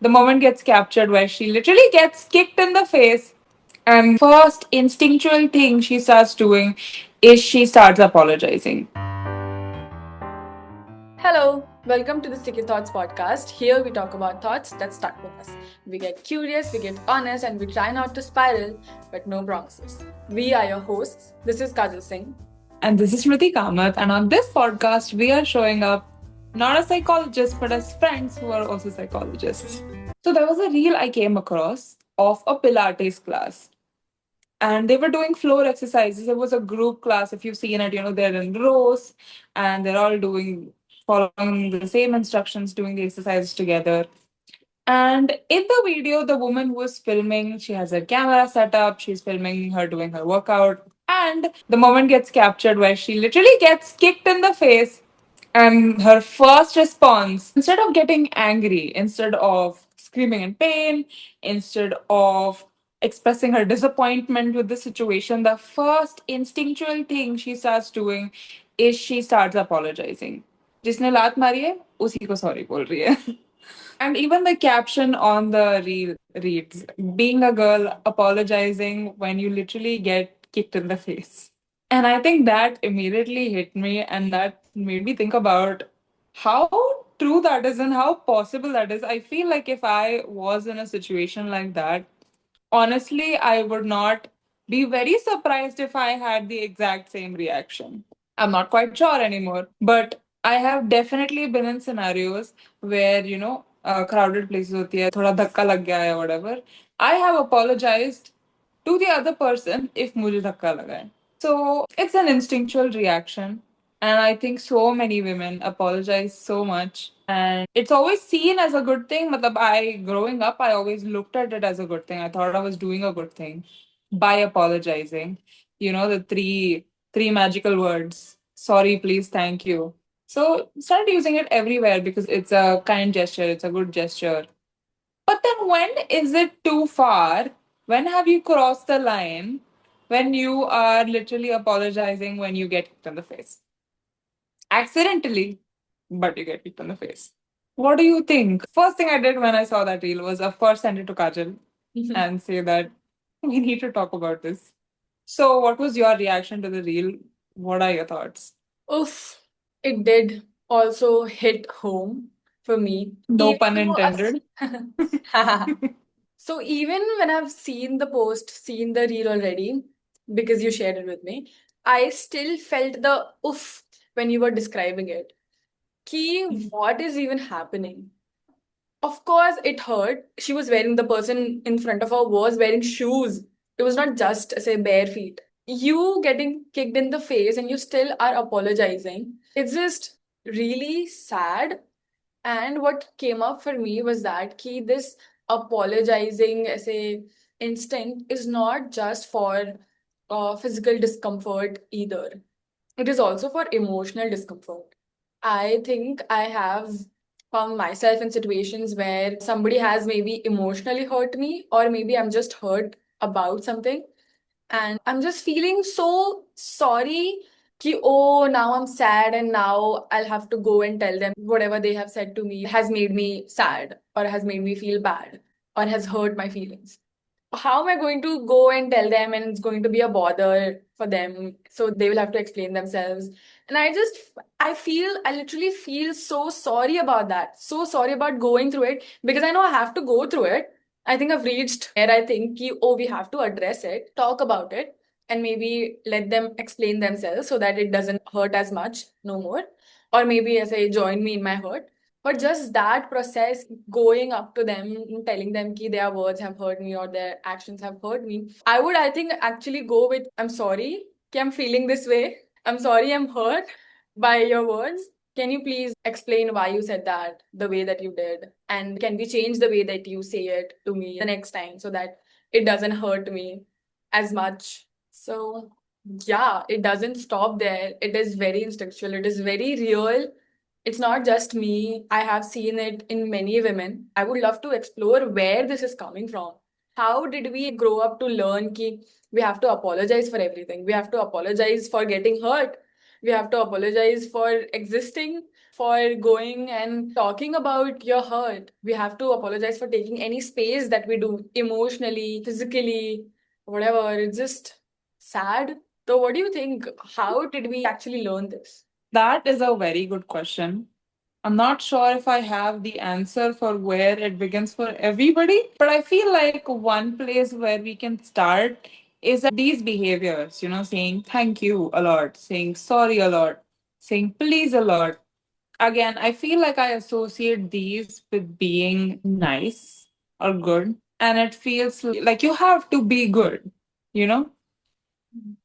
the moment gets captured where she literally gets kicked in the face, and first instinctual thing she starts doing is she starts apologizing. Hello, welcome to the Sticky Thoughts podcast. Here we talk about thoughts that stuck with us. We get curious, we get honest, and we try not to spiral, but no promises. We are your hosts. This is Kajal Singh. And this is Smriti Kamath, and on this podcast, we are showing up not as psychologists, but as friends who are also psychologists. So, there was a reel I came across of a Pilates class, and they were doing floor exercises. It was a group class. If you've seen it, they're in rows and they're all following the same instructions, doing the exercises together. And in the video, the woman who is filming, she has her camera set up, she's filming her doing her workout. And the moment gets captured where she literally gets kicked in the face. And her first response, instead of getting angry, instead of screaming in pain, instead of expressing her disappointment with the situation, the first instinctual thing she starts doing is she starts apologizing. जिसने लात मारी है उसी को sorry बोल रही है. And even the caption on the reel reads, being a girl apologizing when you literally get kicked in the face. And I think that immediately hit me, and that made me think about how true that is and how possible that is. I feel like if I was in a situation like that, honestly, I would not be very surprised if I had the exact same reaction. I'm not quite sure anymore, but I have definitely been in scenarios where, crowded places होती है, थोड़ा धक्का लग गया है, whatever. I have apologized to the other person if मुझे धक्का लगा है. So it's an instinctual reaction. And I think so many women apologize so much. And it's always seen as a good thing. Matlab, growing up, I always looked at it as a good thing. I thought I was doing a good thing by apologizing. The three magical words. Sorry, please, thank you. So started using it everywhere because it's a kind gesture, it's a good gesture. But then when is it too far? When have you crossed the line when you are literally apologizing when you get kicked in the face? Accidentally, but you get kicked in the face. What do you think? First thing I did when I saw that reel was, of course, send it to Kajal and say that we need to talk about this. So, what was your reaction to the reel? What are your thoughts? Oof, it did also hit home for me. No Even pun though intended. so even when I've seen the post, seen the reel already, because you shared it with me, I still felt the oof when you were describing it. Ki, what is even happening? Of course, it hurt. She was wearing, the person in front of her was wearing shoes. It was not just, say, bare feet. You getting kicked in the face and you still are apologizing. It's just really sad. And what came up for me was that this apologizing as a instinct is not just for physical discomfort either. It is also for emotional discomfort. I think I have found myself in situations where somebody has maybe emotionally hurt me, or maybe I'm just hurt about something, and I'm just feeling so sorry. Ki, oh, now I'm sad, and now I'll have to go and tell them whatever they have said to me has made me sad, or has made me feel bad, or has hurt my feelings. How am I going to go and tell them, and it's going to be a bother for them? So they will have to explain themselves. And I literally feel so sorry about that. So sorry about going through it because I know I have to go through it. I think I've reached where I think, oh, we have to address it, talk about it, and maybe let them explain themselves so that it doesn't hurt as much no more. Or maybe as I join me in my hurt. But just that process, going up to them and telling them that their words have hurt me or their actions have hurt me, I think, actually go with, I'm sorry, I'm feeling this way. I'm sorry, I'm hurt by your words. Can you please explain why you said that the way that you did? And can we change the way that you say it to me the next time so that it doesn't hurt me as much? So, yeah, it doesn't stop there. It is very instinctual, it is very real. It's not just me. I have seen it in many women. I would love to explore where this is coming from. How did we grow up to learn that we have to apologize for everything? We have to apologize for getting hurt. We have to apologize for existing. for going and talking about your hurt. We have to apologize for taking any space that we do emotionally, physically, whatever. It's just sad. So, what do you think? How did we actually learn this? That is a very good question. I'm not sure if I have the answer for where it begins for everybody, but I feel like one place where we can start is at these behaviors, saying thank you a lot, saying sorry a lot, saying please a lot. Again, I feel like I associate these with being nice or good, and it feels like you have to be good, you know?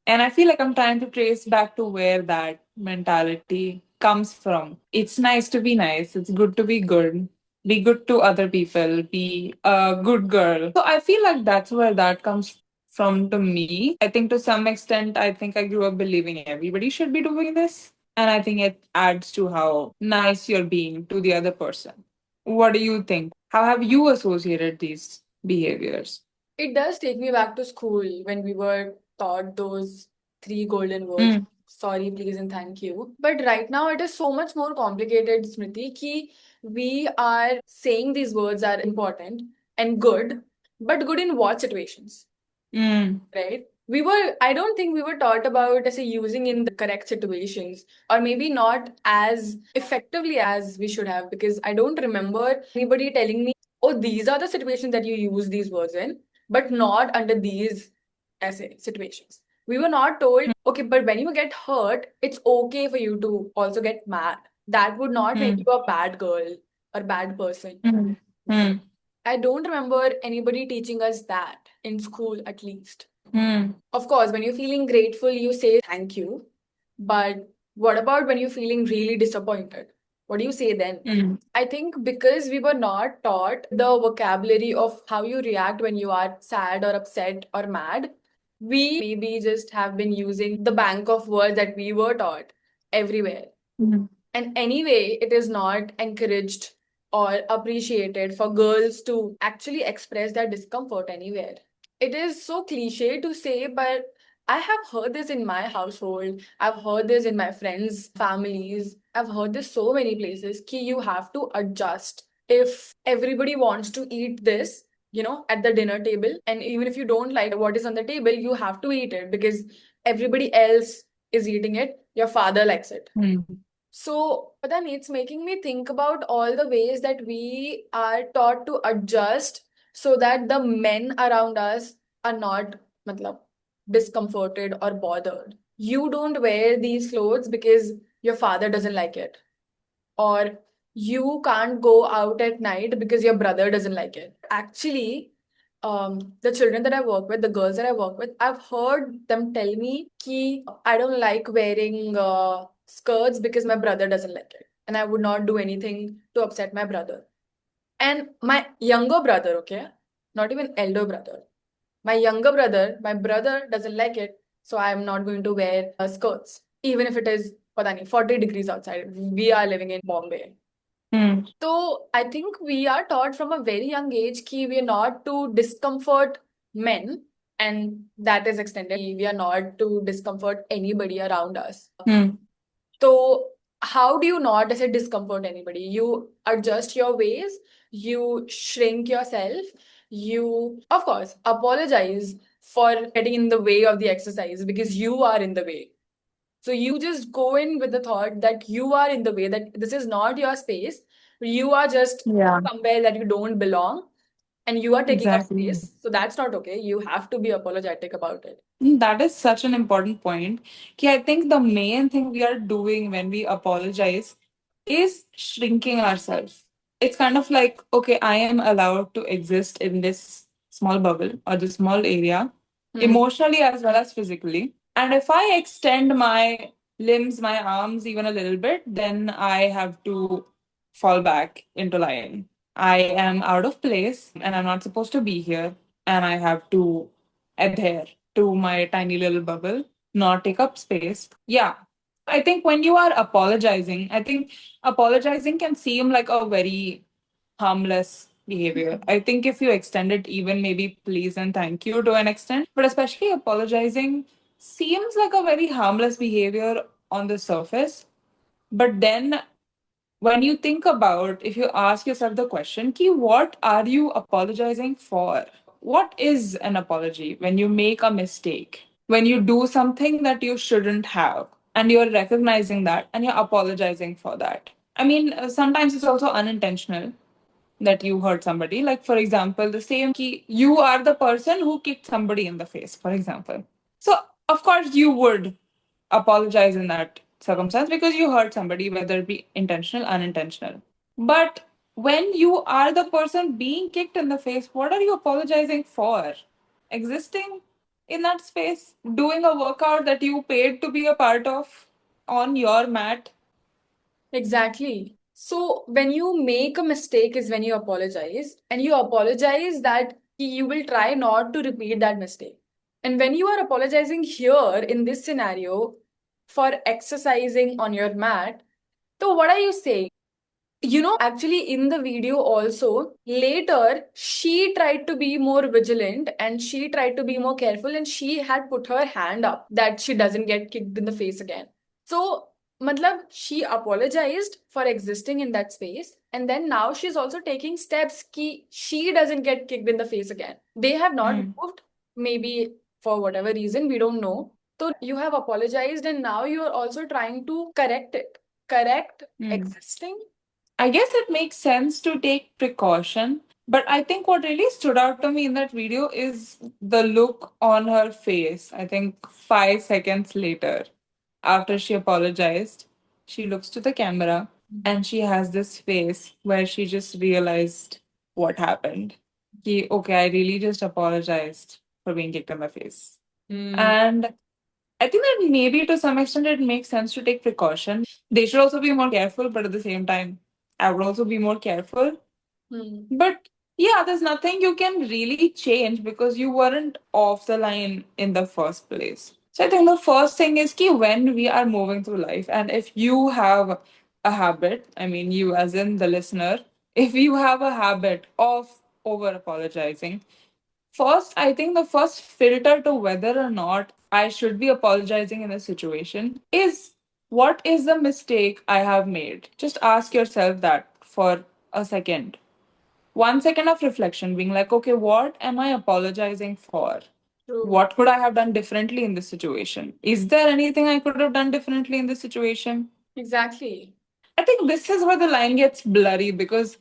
And I feel like I'm trying to trace back to where that mentality comes from. It's nice to be nice. It's good to be good. Be good to other people. Be a good girl. So I feel like that's where that comes from to me. I think to some extent, I think I grew up believing everybody should be doing this. And I think it adds to how nice you're being to the other person. What do you think? How have you associated these behaviors? It does take me back to school when we were taught those three golden words: Mm, sorry, please, and thank you. But right now it is so much more complicated, Smriti, ki we are saying these words are important and good, but good in what situations, mm, right? I don't think we were taught about as a using in the correct situations, or maybe not as effectively as we should have, because I don't remember anybody telling me, oh, these are the situations that you use these words in, but not under these essay situations. We were not told, okay, but when you get hurt, it's okay for you to also get mad. That would not make mm, you a bad girl or bad person. mm, mm. I don't remember anybody teaching us that in school, at least. Hmm. Of course, when you're feeling grateful, you say thank you. But what about when you're feeling really disappointed? What do you say then? Hmm. I think because we were not taught the vocabulary of how you react when you are sad or upset or mad, we maybe just have been using the bank of words that we were taught everywhere. Hmm. And anyway, it is not encouraged or appreciated for girls to actually express their discomfort anywhere. It is so cliche to say, but I have heard this in my household. I've heard this in my friends' families. I've heard this so many places. Ki you have to adjust. If everybody wants to eat this, at the dinner table, and even if you don't like what is on the table, you have to eat it because everybody else is eating it. Your father likes it. Hmm. So, Padani, it's making me think about all the ways that we are taught to adjust so that the men around us are not matlab, discomforted or bothered. You don't wear these clothes because your father doesn't like it, or you can't go out at night because your brother doesn't like it. Actually, the children that I work with, the girls that I work with, I've heard them tell me ki I don't like wearing skirts because my brother doesn't like it, and I would not do anything to upset my brother. And my younger brother, okay, not even elder brother, my brother doesn't like it, so I am not going to wear skirts, even if it is, pata nahi, 40 degrees outside. We are living in Bombay. Hmm. So I think we are taught from a very young age ki we are not to discomfort men, and that is extended. We are not to discomfort anybody around us. Hmm. So how do you not say discomfort anybody? You adjust your ways, you shrink yourself, you of course apologize for getting in the way of the exercise because you are in the way. So you just go in with the thought that you are in the way, that this is not your space. You are just Yeah, somewhere that you don't belong and you are taking up exactly. space. So that's not okay. You have to be apologetic about it. That is such an important point. Ki I think the main thing we are doing when we apologize is shrinking ourselves. It's kind of like, okay, I am allowed to exist in this small bubble or this small area, emotionally as well as physically. And if I extend my limbs, my arms even a little bit, then I have to fall back into line. I am out of place and I'm not supposed to be here, and I have to adhere to my tiny little bubble, not take up space. Yeah. I think when you are apologizing, I think apologizing can seem like a very harmless behavior. I think if you extend it, even maybe please and thank you to an extent, but especially apologizing seems like a very harmless behavior on the surface. But then when you think about, if you ask yourself the question, ki, what are you apologizing for? What is an apology? When you make a mistake, when you do something that you shouldn't have, and you're recognizing that and you're apologizing for that. I mean, sometimes it's also unintentional that you hurt somebody. Like, for example, the same key, you are the person who kicked somebody in the face, for example. So, of course, you would apologize in that circumstance because you hurt somebody, whether it be intentional, unintentional. But when you are the person being kicked in the face, what are you apologizing for? Existing in that space, doing a workout that you paid to be a part of on your mat. Exactly. So when you make a mistake is when you apologize, and you apologize that you will try not to repeat that mistake. And when you are apologizing here in this scenario for exercising on your mat, so what are you saying? Actually, in the video also, later, she tried to be more vigilant and she tried to be more careful, and she had put her hand up that she doesn't get kicked in the face again. So, matlab, she apologized for existing in that space, and then now she's also taking steps ki she doesn't get kicked in the face again. They have not moved, maybe for whatever reason, we don't know. So, you have apologized, and now you are also trying to correct it. Correct existing. I guess it makes sense to take precaution. But I think what really stood out to me in that video is the look on her face. I think 5 seconds later, after she apologized, she looks to the camera and she has this face where she just realized what happened. Okay, I really just apologized for being kicked in the face. And I think that maybe to some extent it makes sense to take precaution. They should also be more careful, but at the same time, I would also be more careful. But yeah, there's nothing you can really change because you weren't off the line in the first place. So I think the first thing is ki when we are moving through life, and if you have a habit, I mean you as in the listener, if you have a habit of over apologizing, first, I think the first filter to whether or not I should be apologizing in a situation is what is the mistake I have made? Just ask yourself that for a second. 1 second of reflection, being like, okay, what am I apologizing for? True. What could I have done differently in this situation? Is there anything I could have done differently in this situation? Exactly. I think this is where the line gets blurry because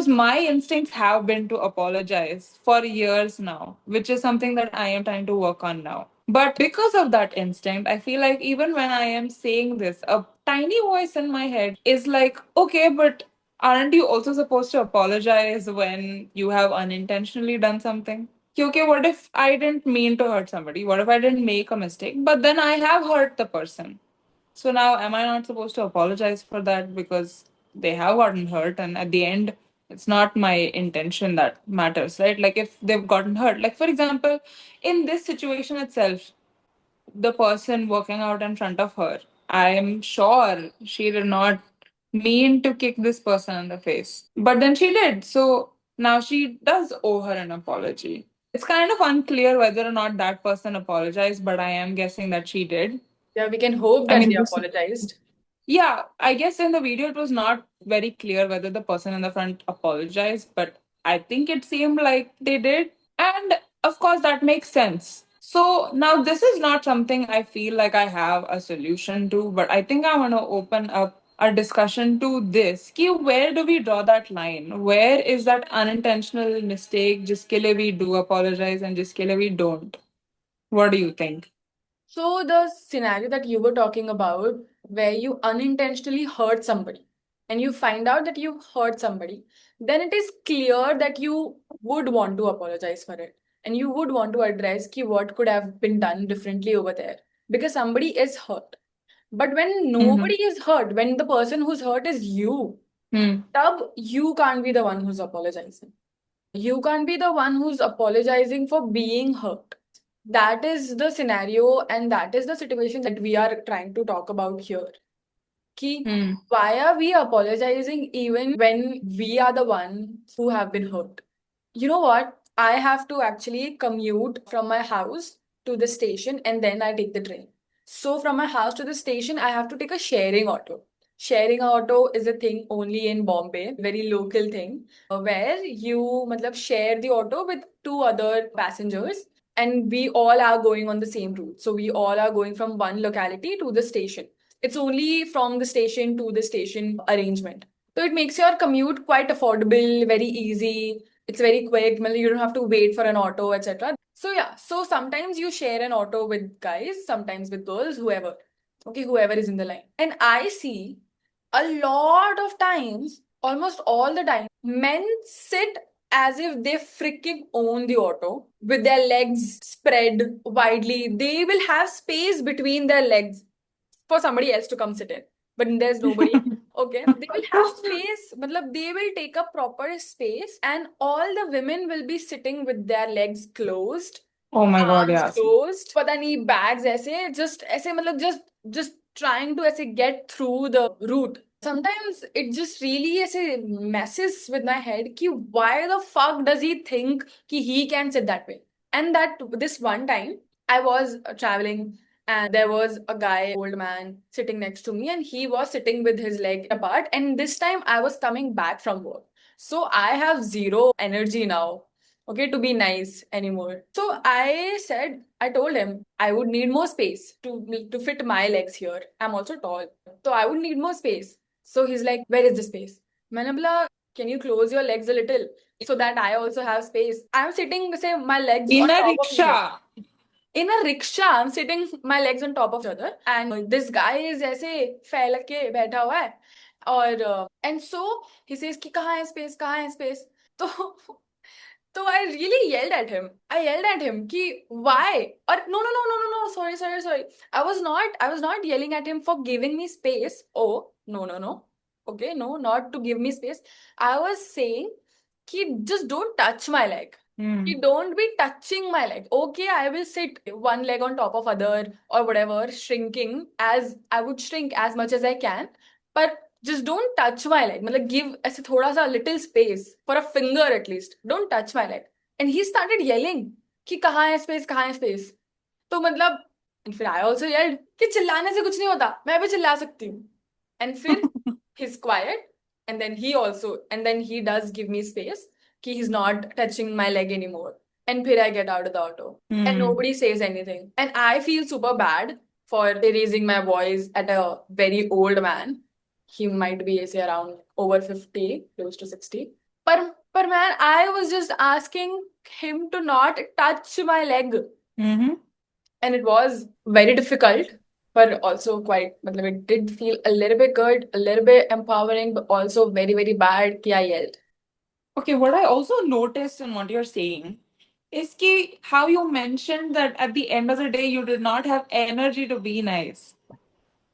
my instincts have been to apologize for years now, which is something that I am trying to work on now. But because of that instinct, I feel like even when I am saying this, a tiny voice in my head is like, okay, but aren't you also supposed to apologize when you have unintentionally done something? Okay, what if I didn't mean to hurt somebody? What if I didn't make a mistake, but then I have hurt the person? So now, am I not supposed to apologize for that because they have gotten hurt? And at the end, it's not my intention that matters, right? Like if they've gotten hurt, like for example, in this situation itself, the person working out in front of her, I am sure she did not mean to kick this person in the face, but then she did. So now she does owe her an apology. It's kind of unclear whether or not that person apologized, but I am guessing that she did. Yeah, we can hope I that mean, they this apologized. yeah, I guess in the video it was not very clear whether the person in the front apologized, but I think it seemed like they did. And of course, that makes sense. So now this is not something I feel like I have a solution to, but I think I want to open up a discussion to this. Ki where do we draw that line? Where is that unintentional mistake? Just liye we do apologize and just liye we don't. What do you think? So the scenario that you were talking about, where you unintentionally hurt somebody and you find out that you hurt somebody, then it is clear that you would want to apologize for it. And you would want to address ki what could have been done differently over there. Because somebody is hurt. But when Mm-hmm. nobody is hurt, when the person who's hurt is you, Hmm. tab you can't be the one who's apologizing. You can't be the one who's apologizing for being hurt. That is the scenario and that is the situation that we are trying to talk about here. Ki, Hmm. why are we apologizing even when we are the ones who have been hurt? You know what? I have to actually commute from my house to the station and then I take the train. So from my house to the station, I have to take a sharing auto. sharing an auto is a thing only in Bombay, very local thing, where you matlab, share the auto with two other passengers and we all are going on the same route. So we all are going from one locality to the station. It's only from the station to the station arrangement. So it makes your commute quite affordable, very easy. It's very quick. You don't have to wait for an auto, etc. So yeah, so sometimes you share an auto with guys, sometimes with girls, whoever. Okay, whoever is in the line. And I see a lot of times, almost all the time, men sit as if they freaking own the auto with their legs spread widely. They will have space between their legs for somebody else to come sit in. But there's nobody. Okay, they will have space, they will take up proper space, and all the women will be sitting with their legs closed, Oh my God, arms yeah. closed, पता नहीं bags ऐसे just just trying to ऐसे get through the route. Sometimes it just really ऐसे messes with my head कि why the fuck does he think कि he can sit that way? And that this one time I was traveling and there was a guy, old man, sitting next to me, and he was sitting with his leg apart. And this time I was coming back from work. So I have zero energy now, okay, to be nice anymore. So I told him I would need more space to fit my legs here. I'm also tall. So I would need more space. So he's like, where is the space? मैंने बोला, can you close your legs a little so that I also have space? I'm sitting, say, my legs In on a top of each other. rickshaw. In a rickshaw, I'm sitting my legs on top of each other, and this guy is ऐसे फैल के बैठा हुआ है और and so he says कि कहाँ है space तो तो I really yelled at him. I yelled at him कि why? Or no. Sorry. I was not yelling at him for giving me space. Oh, no. Okay, no, not to give me space. I was saying कि just don't touch my leg. You don't be touching my leg. Okay, I will sit one leg on top of other or whatever, shrinking as I would shrink as much as I can. But just don't touch my leg. Give ऐसे थोड़ा सा little space for a finger at least. Don't touch my leg. And he started yelling कि कहाँ है space. तो and फिर I also yelled कि चिल्लाने से कुछ नहीं होता. मैं भी चिल्ला सकती हूँ. And फिर he's quiet, and then he does give me space. He's not touching my leg anymore. And फिर I get out of the auto. And nobody says anything. And I feel super bad for raising my voice at a very old man. He might be say around over 50, close to 60. But man, I was just asking him to not touch my leg. And it was very difficult, but also quite, it did feel a little bit good, a little bit empowering, but also very, very bad कि I yelled. Okay, what I also noticed in what you're saying is how you mentioned that at the end of the day, you did not have energy to be nice.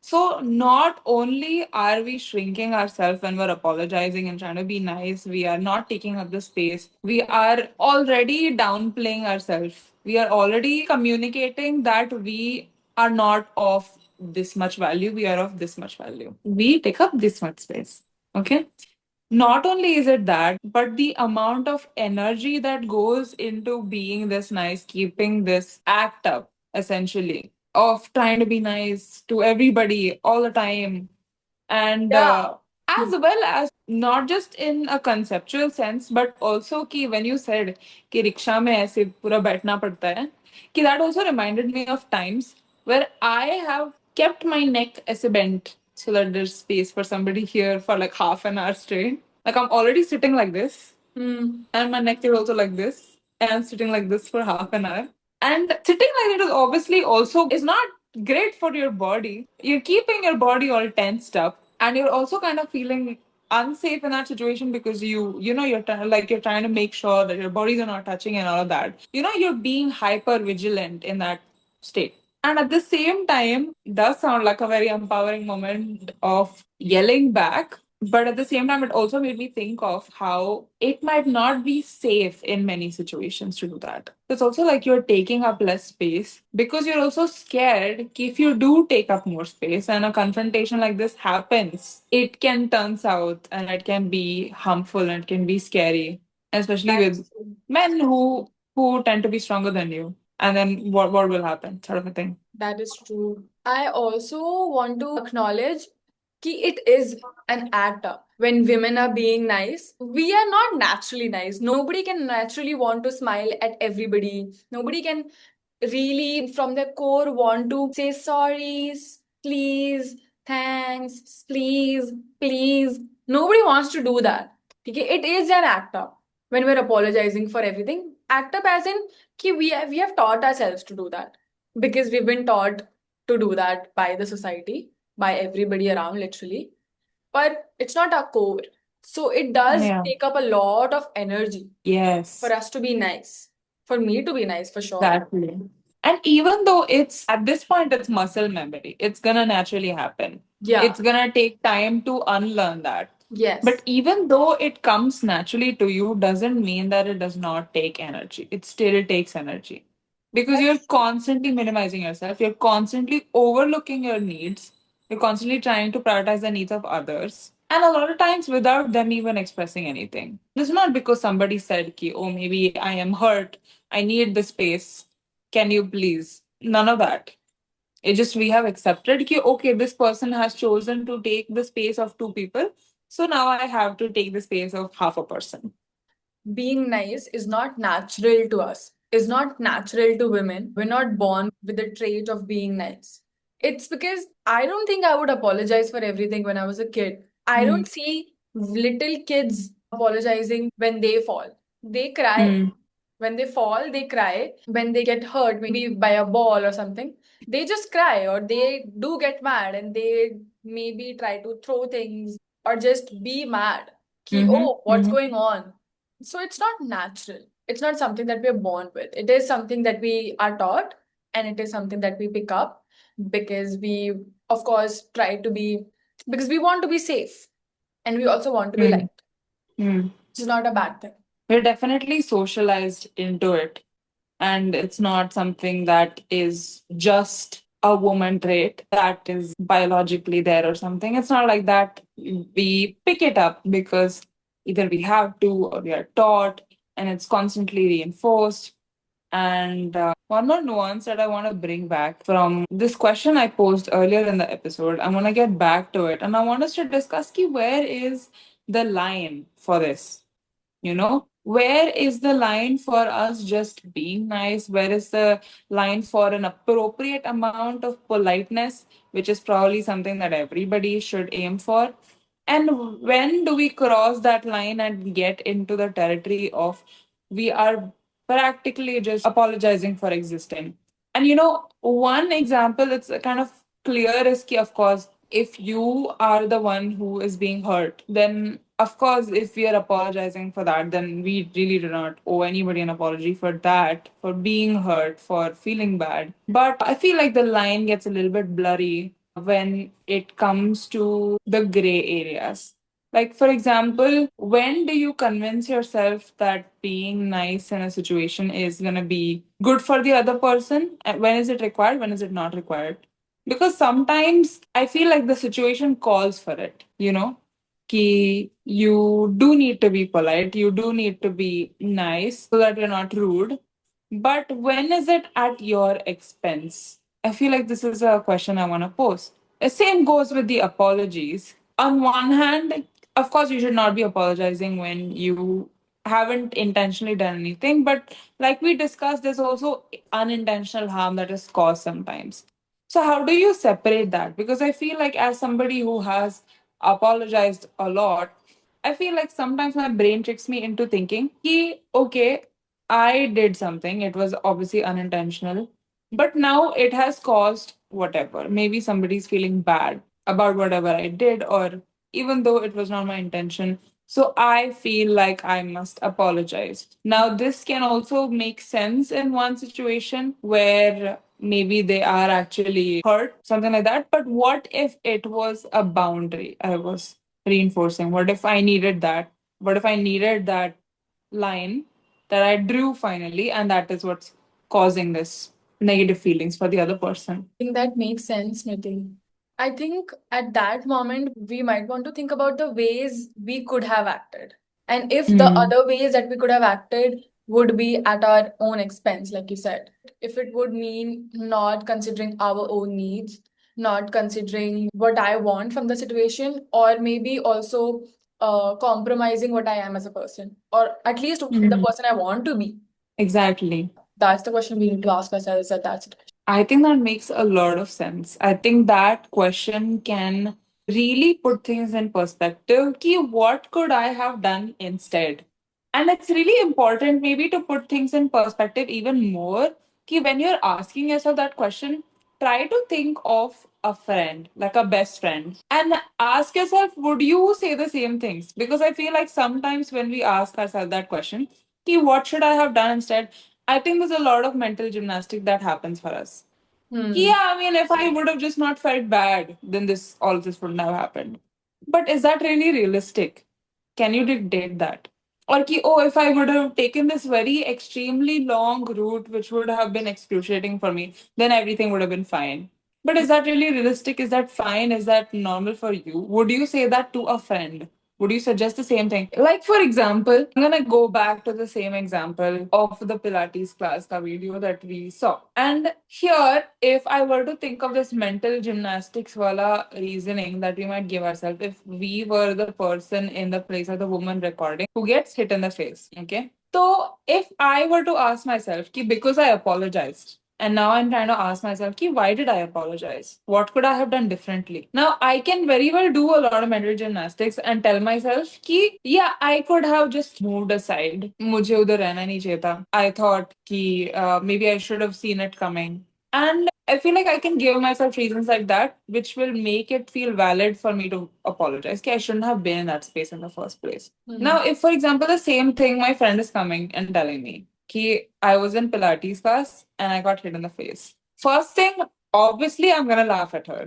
So, not only are we shrinking ourselves when we're apologizing and trying to be nice, we are not taking up the space. We are already downplaying ourselves. We are already communicating that we are not of this much value, we are of this much value. We take up this much space. Okay. Not only is it that, but the amount of energy that goes into being this nice, keeping this act up, essentially, of trying to be nice to everybody all the time. And Yeah. as well as not just in a conceptual sense, but also कि when you said कि rickshaw में ऐसे पूरा बैठना पड़ता है, कि that also reminded me of times where I have kept my neck ऐसे bent so that there's space for somebody here for like half an hour straight. Like I'm already sitting like this, and my neck is also like this, and I'm sitting like this for half an hour. And sitting like that is obviously also is not great for your body. You're keeping your body all tensed up, and you're also kind of feeling unsafe in that situation because you're trying to make sure that your bodies are not touching and all of that. You're being hyper vigilant in that state. And at the same time, does sound like a very empowering moment of yelling back. But at the same time, it also made me think of how it might not be safe in many situations to do that. It's also like you're taking up less space because you're also scared if you do take up more space and a confrontation like this happens, it can turn south and it can be harmful and it can be scary, especially with men who tend to be stronger than you. And then what will happen, sort of a thing. That is true. I also want to acknowledge कि it is an actor. When women are being nice, we are not naturally nice. Nobody can naturally want to smile at everybody. Nobody can really, from their core, want to say sorry, please, thanks, please, please. Nobody wants to do that. Okay? It is an actor when we're apologizing for everything. Act up as in कि we have taught ourselves to do that because we've been taught to do that by the society, by everybody around, literally. But it's not our core. So it does Yeah. take up a lot of energy Yes. for us to be nice, for me to be nice, for sure. Exactly. And even though it's at this point, it's muscle memory, it's gonna naturally happen. Yeah. It's gonna take time to unlearn that. Yes. But even though it comes naturally to you, doesn't mean that it does not take energy. It still takes energy because you're constantly minimizing yourself, you're constantly overlooking your needs, you're constantly trying to prioritize the needs of others. And a lot of times without them even expressing anything. It's not because somebody said, ki, oh, maybe I am hurt, I need the space. Can you please? None of that. It just we have accepted ki, okay, this person has chosen to take the space of two people. So now I have to take the space of half a person. Being nice is not natural to us, is not natural to women. We're not born with the trait of being nice. It's because I don't think I would apologize for everything when I was a kid. I don't see little kids apologizing when they fall. They cry. Mm. When they fall, they cry. When they get hurt, maybe by a ball or something, they just cry or they do get mad and they maybe try to throw things or just be mad. Ki, Mm-hmm. oh, what's Mm-hmm. going on? So it's not natural. It's not something that we're born with. It is something that we are taught and it is something that we pick up because we, of course, try to be, because we want to be safe and we also want to be Mm. liked. Mm. Which is not a bad thing. We're definitely socialized into it. And it's not something that is just a woman trait that is biologically there or something. It's not like that. We pick it up because either we have to or we are taught, and it's constantly reinforced. And one more nuance that I want to bring back from this question I posed earlier in the episode, I want to get back to it and I want us to discuss ki, where is the line for this? You know, where is the line for us just being nice? Where is the line for an appropriate amount of politeness, which is probably something that everybody should aim for? And when do we cross that line and get into the territory of we are practically just apologizing for existing? And you know, one example it's kind of clear is ki, of course, if you are the one who is being hurt, then of course, if we are apologizing for that, then we really do not owe anybody an apology for that, for being hurt, for feeling bad. But I feel like the line gets a little bit blurry when it comes to the gray areas. Like, for example, when do you convince yourself that being nice in a situation is going to be good for the other person? And when is it required? When is it not required? Because sometimes I feel like the situation calls for it, you know? Ki you do need to be polite, you do need to be nice so that you're not rude. But when is it at your expense? I feel like this is a question I want to pose. The same goes with the apologies. On one hand, of course, you should not be apologizing when you haven't intentionally done anything. But like we discussed, there's also unintentional harm that is caused sometimes. So, how do you separate that? Because I feel like, as somebody who has apologized a lot, I feel like sometimes my brain tricks me into thinking, ki, okay, I did something. It was obviously unintentional, but now it has caused whatever. Maybe somebody's feeling bad about whatever I did, or even though it was not my intention. So I feel like I must apologize. Now, this can also make sense in one situation where maybe they are actually hurt, something like that. But what if it was a boundary I was reinforcing? What if I needed that? What if I needed that line that I drew finally, and that is what's causing this negative feelings for the other person? I think that makes sense, Nitin. I think at that moment, we might want to think about the ways we could have acted. And if the Hmm. other ways that we could have acted would be at our own expense, like you said, if it would mean not considering our own needs, not considering what I want from the situation, or maybe also compromising what I am as a person, or at least the person I want to be. Exactly. That's the question we need to ask ourselves at that situation. I think that makes a lot of sense. I think that question can really put things in perspective. Ki what could I have done instead? And it's really important maybe to put things in perspective even more. Ki when you're asking yourself that question, try to think of a friend, like a best friend, and ask yourself, would you say the same things? Because I feel like sometimes when we ask ourselves that question, ki what should I have done instead? I think there's a lot of mental gymnastic that happens for us. Yeah, I mean, if I would have just not felt bad, then all this wouldn't have happened. But is that really realistic? Can you dictate that? Or ki, oh, if I would have taken this very extremely long route, which would have been excruciating for me, then everything would have been fine. But is that really realistic? Is that fine? Is that normal for you? Would you say that to a friend? Would you suggest the same thing? Like, for example, I'm gonna go back to the same example of the Pilates class, the video that we saw. And here, if I were to think of this mental gymnastics wala reasoning that we might give ourselves, if we were the person in the place of the woman recording who gets hit in the face, okay? So if I were to ask myself, ki because I apologized, and now I'm trying to ask myself, ki, why did I apologize? What could I have done differently? Now, I can very well do a lot of mental gymnastics and tell myself, ki, yeah, I could have just moved aside. मुझे उधर रहना नहीं चाहिए था. I thought कि maybe I should have seen it coming. And I feel like I can give myself reasons like that, which will make it feel valid for me to apologize. Ki I shouldn't have been in that space in the first place. Now, if, for example, the same thing, my friend is coming and telling me, Ki I was in Pilates class and I got hit in the face. First thing, obviously, I'm gonna laugh at her.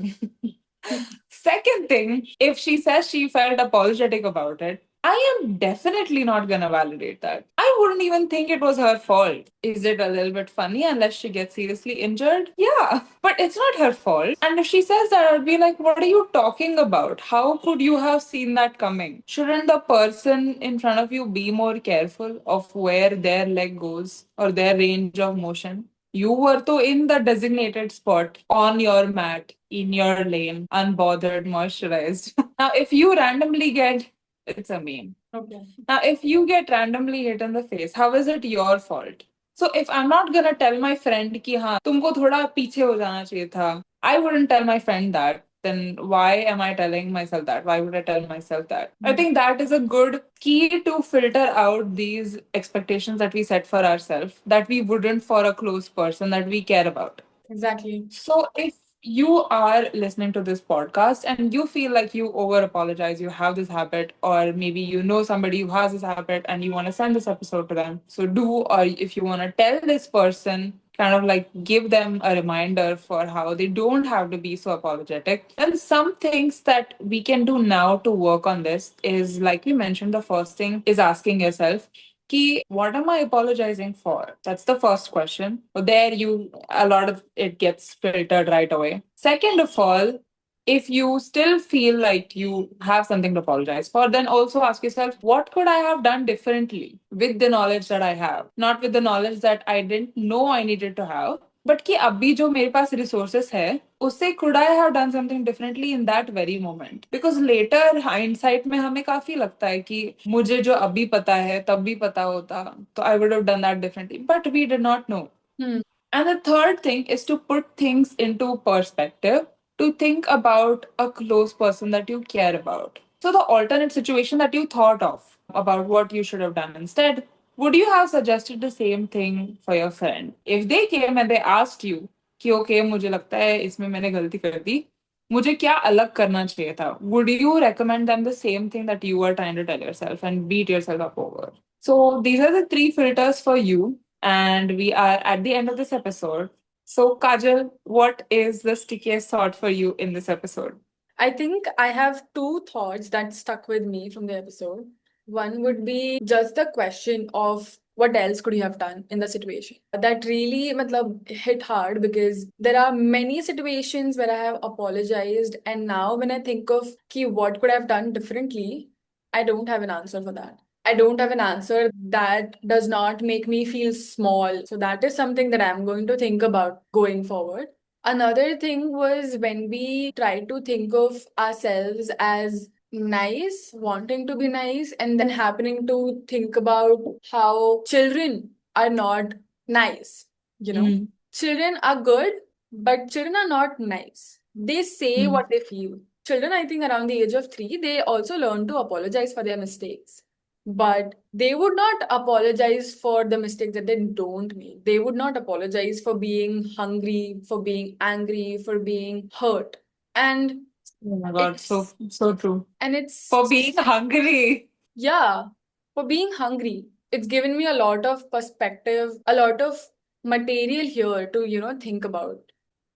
Second thing, if she says she felt apologetic about it, I am definitely not gonna validate that. I wouldn't even think it was her fault. Is it a little bit funny unless she gets seriously injured? Yeah, but it's not her fault. And if she says that, I'd be like, what are you talking about? How could you have seen that coming? Shouldn't the person in front of you be more careful of where their leg goes or their range of motion? You were to in the designated spot on your mat, in your lane, unbothered, moisturized. Now, if you randomly get, it's a meme. Okay. Now, if you get randomly hit in the face, how is it your fault? So if I'm not gonna tell my friend कि हाँ तुमको थोड़ा पीछे हो जाना चाहिए था, I wouldn't tell my friend that. Then why am I telling myself that? Why would I tell myself that? I think that is a good key to filter out these expectations that we set for ourselves that we wouldn't for a close person that we care about. Exactly. So if you are listening to this podcast and you feel like you over apologize, you have this habit, or maybe you know somebody who has this habit and you want to send this episode to them, so do, or if you want to tell this person, kind of like give them a reminder for how they don't have to be so apologetic. And some things that we can do now to work on this is, like we mentioned, the first thing is asking yourself, Ki, what am I apologizing for? That's the first question. So there you a lot of it gets filtered right away. Second of all, if you still feel like you have something to apologize for, then also ask yourself, what could I have done differently with the knowledge that I have? Not with the knowledge that I didn't know I needed to have, but कि अभी जो मेरे पास resources है उससे could I have done something differently in that very moment? Because later hindsight में हमें काफी लगता है कि मुझे जो अभी पता है तब भी पता होता तो I would have done that differently, but we did not know. And the third thing is to put things into perspective, to think about a close person that you care about. So, the alternate situation that you thought of about what you should have done instead, would you have suggested the same thing for your friend? If they came and they asked you, कि okay, मुझे लगता है इसमें मैंने गलती कर दी, मुझे क्या अलग करना चाहिए था? Would you recommend them the same thing that you were trying to tell yourself and beat yourself up over? So, these are the three filters for you, and we are at the end of this episode. So, Kajal, what is the stickiest thought for you in this episode? I think I have two thoughts that stuck with me from the episode. One would be just the question of what else could you have done in the situation. That really matlab, hit hard because there are many situations where I have apologized, and now when I think of ki, what could I have done differently, I don't have an answer for that. I don't have an answer that does not make me feel small. So that is something that I'm going to think about going forward. Another thing was when we tried to think of ourselves as nice, wanting to be nice, and then happening to think about how children are not nice. You know, Mm. children are good, but children are not nice. They say Mm. what they feel. Children, I think around the age of 3, they also learn to apologize for their mistakes. But they would not apologize for the mistakes that they don't make. They would not apologize for being hungry, for being angry, for being hurt. And Oh my God, so it's so true. and it's For being hungry. yeah, for being hungry. It's given me a lot of perspective, a lot of material here to, think about.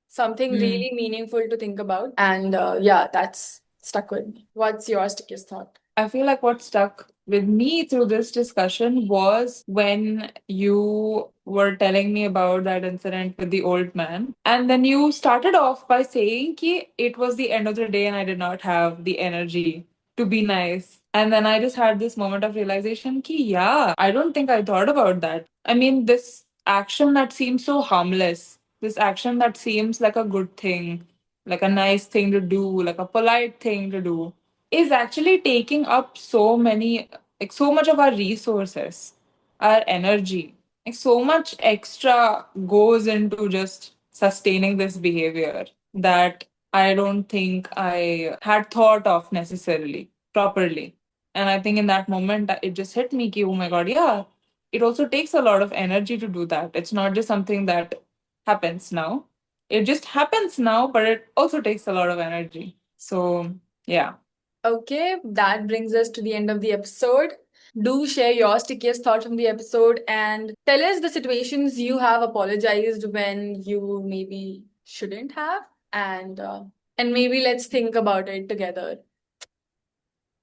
Something Mm. really meaningful to think about. And yeah, that's stuck with me. What's your stickiest thought? I feel like what stuck with me through this discussion was when you were telling me about that incident with the old man. And then you started off by saying ki it was the end of the day and I did not have the energy to be nice. And then I just had this moment of realization ki, yeah, I don't think I thought about that. I mean, this action that seems so harmless, this action that seems like a good thing, like a nice thing to do, like a polite thing to do is actually taking up so many, like so much of our resources, our energy. Like so much extra goes into just sustaining this behavior that I don't think I had thought of necessarily properly. And I think in that moment it just hit me ki, oh my God, yeah, it also takes a lot of energy to do that. It's not just something that happens now. It just happens now, but it also takes a lot of energy. So yeah. Okay, that brings us to the end of the episode. Do share your stickiest thoughts from the episode and tell us the situations you have apologized when you maybe shouldn't have, and maybe let's think about it together.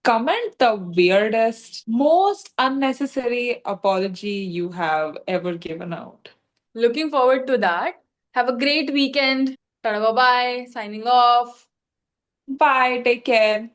Comment the weirdest, most unnecessary apology you have ever given out. Looking forward to that. Have a great weekend. Tada bye bye. Signing off. Bye, take care.